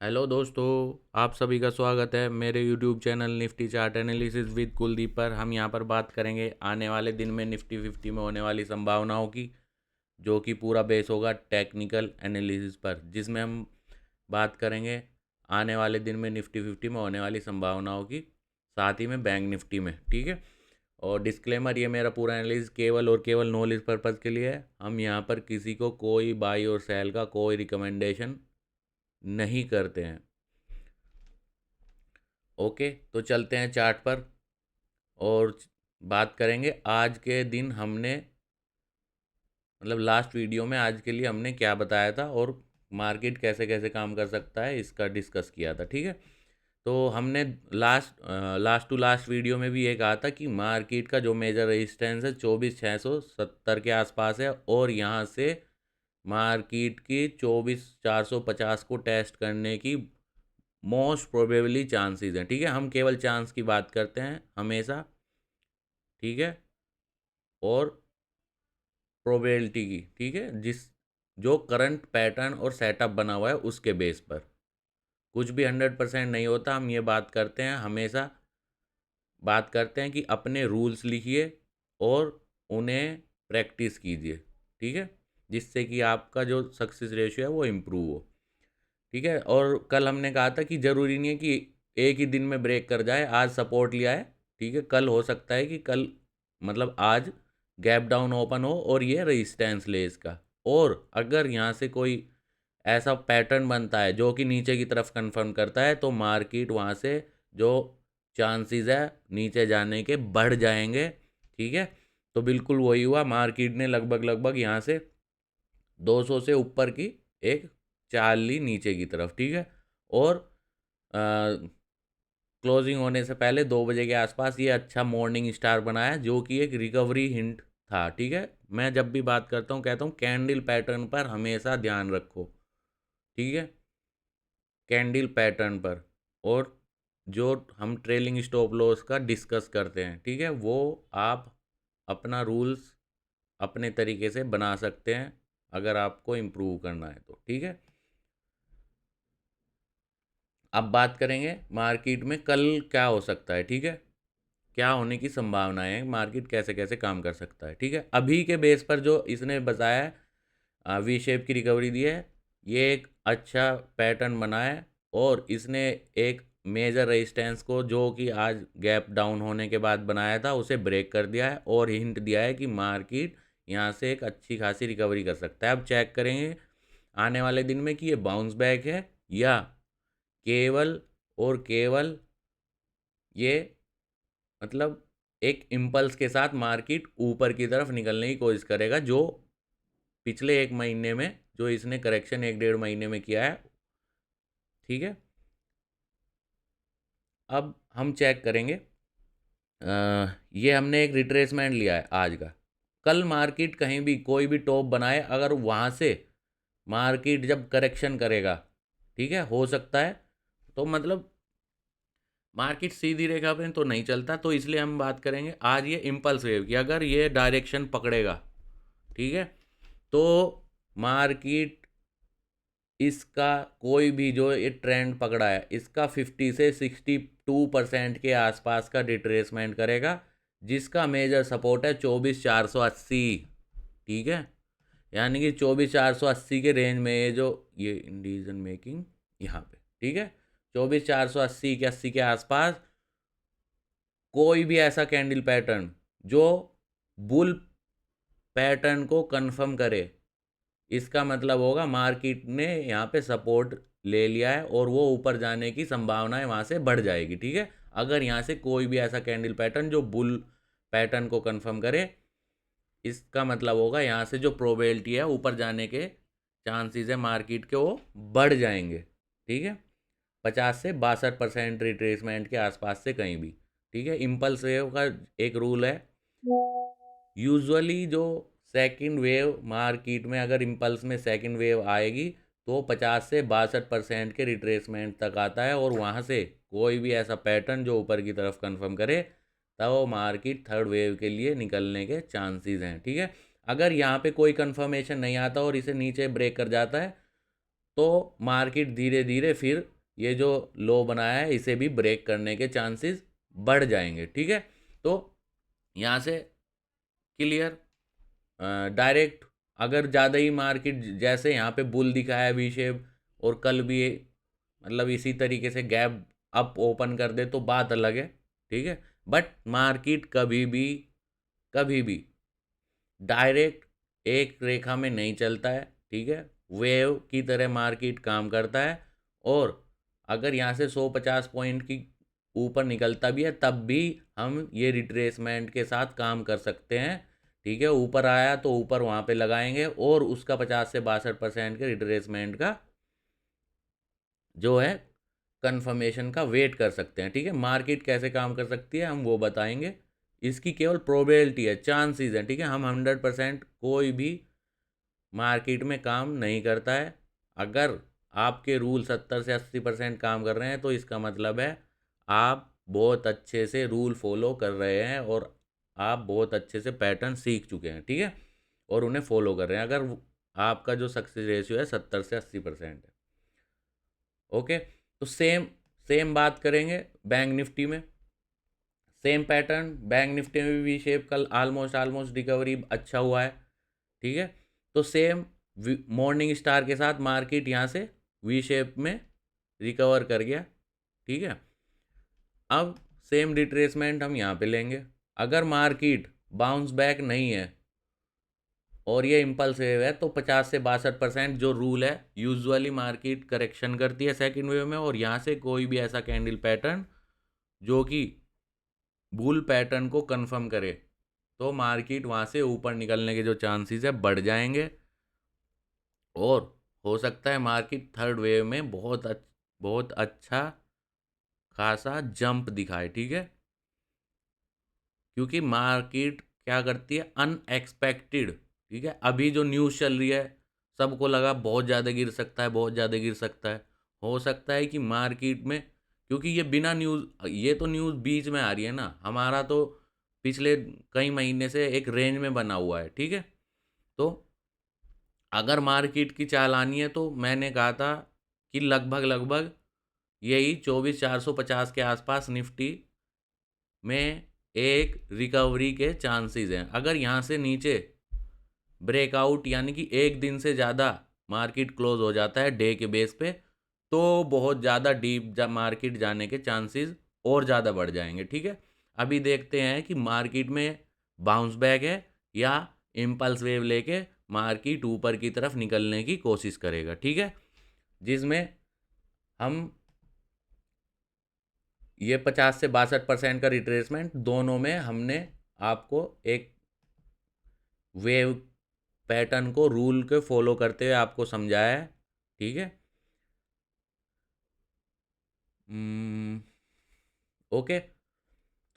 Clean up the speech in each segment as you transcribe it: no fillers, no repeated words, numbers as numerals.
Hello दोस्तों, आप सभी का स्वागत है मेरे YouTube channel Nifty chart analysis with Kuldeep पर। हम यहां पर बात करेंगे आने वाले दिन में निफ्टी 50 में होने वाली संभावनाओं की, जो कि पूरा बेस होगा टेक्निकल एनालिसिस पर, जिसमें हम बात करेंगे आने वाले दिन में निफ्टी 50 में होने वाली संभावनाओं की, साथ ही में बैंक निफ्टी में। ठीक है। और डिस्क्लेमर, ये मेरा पूरा एनालिसिस केवल और केवल नॉलेज पर्पज़ के लिए है। हम यहाँ पर किसी को कोई बाई और सेल का कोई रिकमेंडेशन नहीं करते हैं। ओके, तो चलते हैं चार्ट पर और बात करेंगे आज के दिन हमने, मतलब लास्ट वीडियो में आज के लिए हमने क्या बताया था और मार्केट कैसे कैसे काम कर सकता है, इसका डिस्कस किया था। ठीक है। तो हमने लास्ट टू लास्ट वीडियो में भी ये कहा था कि मार्केट का जो मेजर रेजिस्टेंस है 24,670 के आसपास है, और यहाँ से मार्केट की 24,450 को टेस्ट करने की मोस्ट प्रोबेबली चांसेस हैं। ठीक है। हम केवल चांस की बात करते हैं हमेशा। ठीक है। और प्रोबेबिलिटी की, ठीक है, जो करंट पैटर्न और सेटअप बना हुआ है उसके बेस पर कुछ भी 100% नहीं होता। हम ये बात करते हैं हमेशा, बात करते हैं कि अपने रूल्स लिखिए और उन्हें प्रैक्टिस कीजिए। ठीक है। जिससे कि आपका जो सक्सेस रेशियो है वो इम्प्रूव हो। ठीक है। और कल हमने कहा था कि ज़रूरी नहीं है कि एक ही दिन में ब्रेक कर जाए। आज सपोर्ट लिया है, ठीक है, कल हो सकता है कि कल, मतलब आज गैप डाउन ओपन हो और ये रेजिस्टेंस ले इसका। और अगर यहाँ से कोई ऐसा पैटर्न बनता है जो कि नीचे की तरफ कंफर्म करता है, तो मार्केट वहाँ से जो चांसेस है नीचे जाने के बढ़ जाएंगे। ठीक है। तो बिल्कुल वही हुआ, मार्केट ने लगभग लगभग यहाँ से 200 से ऊपर की एक चाल ली नीचे की तरफ। ठीक है। और क्लोजिंग होने से पहले 2 बजे के आसपास ये अच्छा मॉर्निंग स्टार बनाया, जो कि एक रिकवरी हिंट था। ठीक है। मैं जब भी बात करता हूँ कहता हूँ कैंडल पैटर्न पर हमेशा ध्यान रखो। ठीक है। कैंडल पैटर्न पर, और जो हम ट्रेलिंग स्टॉप लॉस का डिस्कस करते हैं, ठीक है, वो आप अपना रूल्स अपने तरीके से बना सकते हैं अगर आपको इम्प्रूव करना है तो। ठीक है। अब बात करेंगे मार्केट में कल क्या हो सकता है। ठीक है। क्या होने की संभावनाएं है, मार्केट कैसे कैसे काम कर सकता है। ठीक है। अभी के बेस पर जो इसने बताया है, वी शेप की रिकवरी दी है, ये एक अच्छा पैटर्न बना है। और इसने एक मेजर रेजिस्टेंस को, जो कि आज गैप डाउन होने के बाद बनाया था, उसे ब्रेक कर दिया है और हिंट दिया है कि मार्केट यहाँ से एक अच्छी खासी रिकवरी कर सकता है। अब चेक करेंगे आने वाले दिन में कि ये बाउंस बैक है या केवल और केवल ये, मतलब एक इम्पल्स के साथ मार्केट ऊपर की तरफ निकलने की कोशिश करेगा, जो पिछले एक महीने में जो इसने करेक्शन 1 डेढ़ महीने में किया है। ठीक है। अब हम चेक करेंगे, ये हमने एक रिट्रेसमेंट लिया है आज का। कल मार्केट कहीं भी कोई भी टॉप बनाए, अगर वहाँ से मार्केट जब करेक्शन करेगा, ठीक है, हो सकता है, तो मतलब मार्केट सीधी रेखा पे तो नहीं चलता, तो इसलिए हम बात करेंगे आज ये इम्पल्स वेव की। अगर ये डायरेक्शन पकड़ेगा, ठीक है, तो मार्केट इसका कोई भी जो ये ट्रेंड पकड़ा है, इसका 50 से 62% के आसपास का रिट्रेसमेंट करेगा, जिसका मेजर सपोर्ट है 24,480। ठीक है। यानी कि 24,480 के रेंज में ये इंडिसीजन मेकिंग यहाँ पे, ठीक है, 24,480 के 80 के आसपास कोई भी ऐसा कैंडल पैटर्न जो बुल पैटर्न को कंफर्म करे, इसका मतलब होगा मार्केट ने यहाँ पे सपोर्ट ले लिया है और वो ऊपर जाने की संभावनाएं वहाँ से बढ़ जाएगी। ठीक है। अगर यहाँ से कोई भी ऐसा कैंडल पैटर्न जो बुल पैटर्न को कंफर्म करे, इसका मतलब होगा यहाँ से जो प्रोबेबिलिटी है ऊपर जाने के चांसेस है मार्केट के, वो बढ़ जाएंगे। ठीक है। 50 से 62% रिट्रेसमेंट के आसपास से कहीं भी। ठीक है। इम्पल्स वेव का एक रूल है, यूजुअली जो सेकंड वेव मार्केट में, अगर इम्पल्स में सेकंड वेव आएगी, तो 50 से 62% के रिट्रेसमेंट तक आता है, और वहाँ से कोई भी ऐसा पैटर्न जो ऊपर की तरफ कंफर्म करे, तब वो मार्केट थर्ड वेव के लिए निकलने के चांसेस हैं। ठीक है। अगर यहाँ पे कोई कंफर्मेशन नहीं आता और इसे नीचे ब्रेक कर जाता है, तो मार्केट धीरे धीरे फिर ये जो लो बनाया है इसे भी ब्रेक करने के चांसेस बढ़ जाएंगे। ठीक है, तो यहाँ से क्लियर डायरेक्ट अगर ज़्यादा ही मार्केट जैसे यहाँ पे बुल दिखाया वी शेप और कल भी मतलब इसी तरीके से गैप अप ओपन कर दे तो बात अलग है। ठीक है, बट मार्केट कभी भी डायरेक्ट एक रेखा में नहीं चलता है। ठीक है, वेव की तरह मार्केट काम करता है, और अगर यहाँ से 150 पॉइंट की ऊपर निकलता भी है तब भी हम ये रिट्रेसमेंट के साथ काम कर सकते हैं। ठीक है, ऊपर आया तो ऊपर वहाँ पे लगाएंगे और उसका 50 से 62% के रिट्रेसमेंट का जो है कंफर्मेशन का वेट कर सकते हैं। ठीक है, मार्केट कैसे काम कर सकती है हम वो बताएंगे, इसकी केवल प्रोबेबिलिटी है, चांसेस है। ठीक है, हम 100% कोई भी मार्केट में काम नहीं करता है। अगर आपके रूल 70 से 80% काम कर रहे हैं तो इसका मतलब है आप बहुत अच्छे से रूल फॉलो कर रहे हैं और आप बहुत अच्छे से पैटर्न सीख चुके हैं। ठीक है, और उन्हें फॉलो कर रहे हैं, अगर आपका जो सक्सेस रेशियो है 70 से 80% है। ओके, तो सेम सेम बात करेंगे बैंक निफ्टी में। सेम पैटर्न बैंक निफ्टी में भी शेप कल ऑलमोस्ट रिकवरी अच्छा हुआ है। ठीक है, तो सेम मॉर्निंग स्टार के साथ मार्केट यहाँ से वी शेप में रिकवर कर गया। ठीक है, अब सेम रिट्रेसमेंट हम यहाँ पे लेंगे। अगर मार्केट बाउंस बैक नहीं है और ये इम्पल्स वेव है तो 50 से 62% जो रूल है, यूजुअली मार्केट करेक्शन करती है सेकंड वेव में, और यहाँ से कोई भी ऐसा कैंडल पैटर्न जो कि बुल पैटर्न को कंफर्म करे तो मार्केट वहाँ से ऊपर निकलने के जो चांसेस है बढ़ जाएंगे, और हो सकता है मार्केट थर्ड वेव में बहुत अच्छा खासा जंप दिखाए। ठीक है, क्योंकि मार्केट क्या करती है, अनएक्सपेक्टेड। ठीक है, अभी जो न्यूज़ चल रही है सबको लगा बहुत ज़्यादा गिर सकता है, बहुत ज़्यादा गिर सकता है। हो सकता है कि मार्केट में, क्योंकि ये बिना न्यूज़, ये तो न्यूज़ बीच में आ रही है ना, हमारा तो पिछले कई महीने से एक रेंज में बना हुआ है। ठीक है, तो अगर मार्केट की चाल आनी है तो मैंने कहा था कि लगभग लगभग यही 24,450 के आसपास निफ्टी में एक रिकवरी के चांसेस हैं। अगर यहाँ से नीचे ब्रेकआउट यानी कि एक दिन से ज़्यादा मार्केट क्लोज हो जाता है डे के बेस पे तो बहुत ज़्यादा डीप मार्केट जाने के चांसेस और ज़्यादा बढ़ जाएंगे। ठीक है, अभी देखते हैं कि मार्केट में बाउंस बैक है या इम्पल्स वेव लेके मार्केट ऊपर की तरफ निकलने की कोशिश करेगा। ठीक है, जिसमें हम ये 50 से 62% का रिट्रेसमेंट दोनों में हमने आपको एक वेव पैटर्न को रूल के फॉलो करते हुए आपको समझाया है। ठीक है, ओके,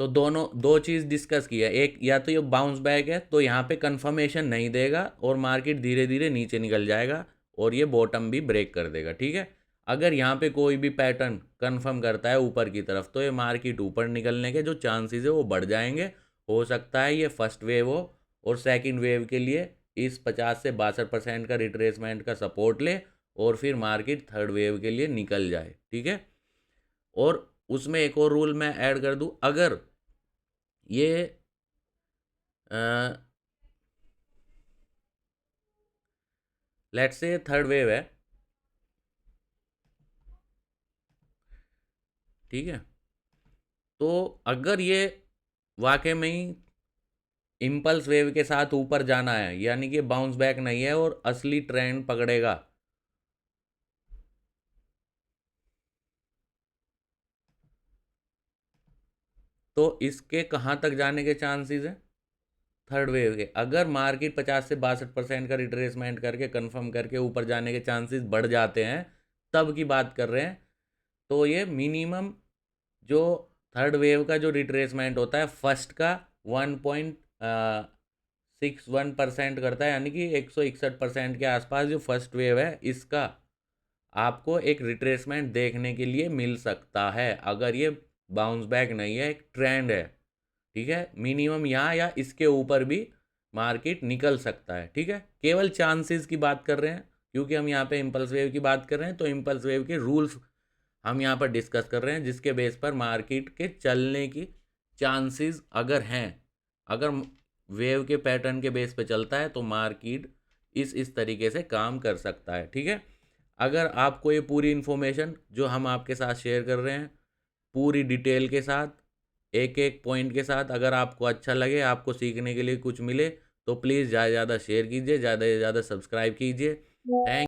तो दोनों दो चीज़ डिस्कस किया, एक या तो ये बाउंस बैक है तो यहाँ पे कंफर्मेशन नहीं देगा और मार्केट धीरे धीरे नीचे निकल जाएगा और ये बॉटम भी ब्रेक कर देगा। ठीक है, अगर यहाँ पे कोई भी पैटर्न कंफर्म करता है ऊपर की तरफ तो ये मार्केट ऊपर निकलने के जो चांसेस है वो बढ़ जाएंगे। हो सकता है ये फर्स्ट वेव हो और सेकंड वेव के लिए इस 50 से 62% का रिट्रेसमेंट का सपोर्ट ले और फिर मार्केट थर्ड वेव के लिए निकल जाए। ठीक है, और उसमें एक और रूल मैं ऐड कर दूं, अगर ये लेट्स से थर्ड वेव है, ठीक है, तो अगर ये वाकई में ही इम्पल्स वेव के साथ ऊपर जाना है यानी कि बाउंस बैक नहीं है और असली ट्रेंड पकड़ेगा तो इसके कहाँ तक जाने के चांसेस हैं, थर्ड वेव के। अगर मार्केट 50 से 62% का रिट्रेसमेंट करके कंफर्म करके ऊपर जाने के चांसेस बढ़ जाते हैं तब की बात कर रहे हैं, तो ये मिनिमम जो थर्ड वेव का जो रिट्रेसमेंट होता है फर्स्ट का 1.61% करता है, यानी कि 161% के आसपास जो फर्स्ट वेव है इसका आपको एक रिट्रेसमेंट देखने के लिए मिल सकता है अगर ये बाउंस बैक नहीं है, एक ट्रेंड है। ठीक है, मिनिमम यहाँ या इसके ऊपर भी मार्केट निकल सकता है। ठीक है, केवल चांसेस की बात कर रहे हैं क्योंकि हम यहाँ पे इम्पल्स वेव की बात कर रहे हैं, तो इम्पल्स वेव के रूल्स हम यहाँ पर डिस्कस कर रहे हैं, जिसके बेस पर मार्केट के चलने की चांसेस अगर हैं, अगर वेव के पैटर्न के बेस पे चलता है तो मार्केट इस तरीके से काम कर सकता है। ठीक है, अगर आपको ये पूरी इन्फॉर्मेशन जो हम आपके साथ शेयर कर रहे हैं, पूरी डिटेल के साथ, एक एक पॉइंट के साथ, अगर आपको अच्छा लगे, आपको सीखने के लिए कुछ मिले, तो प्लीज़ ज़्यादा से ज़्यादा शेयर कीजिए, ज़्यादा से ज़्यादा सब्सक्राइब कीजिए। थैंक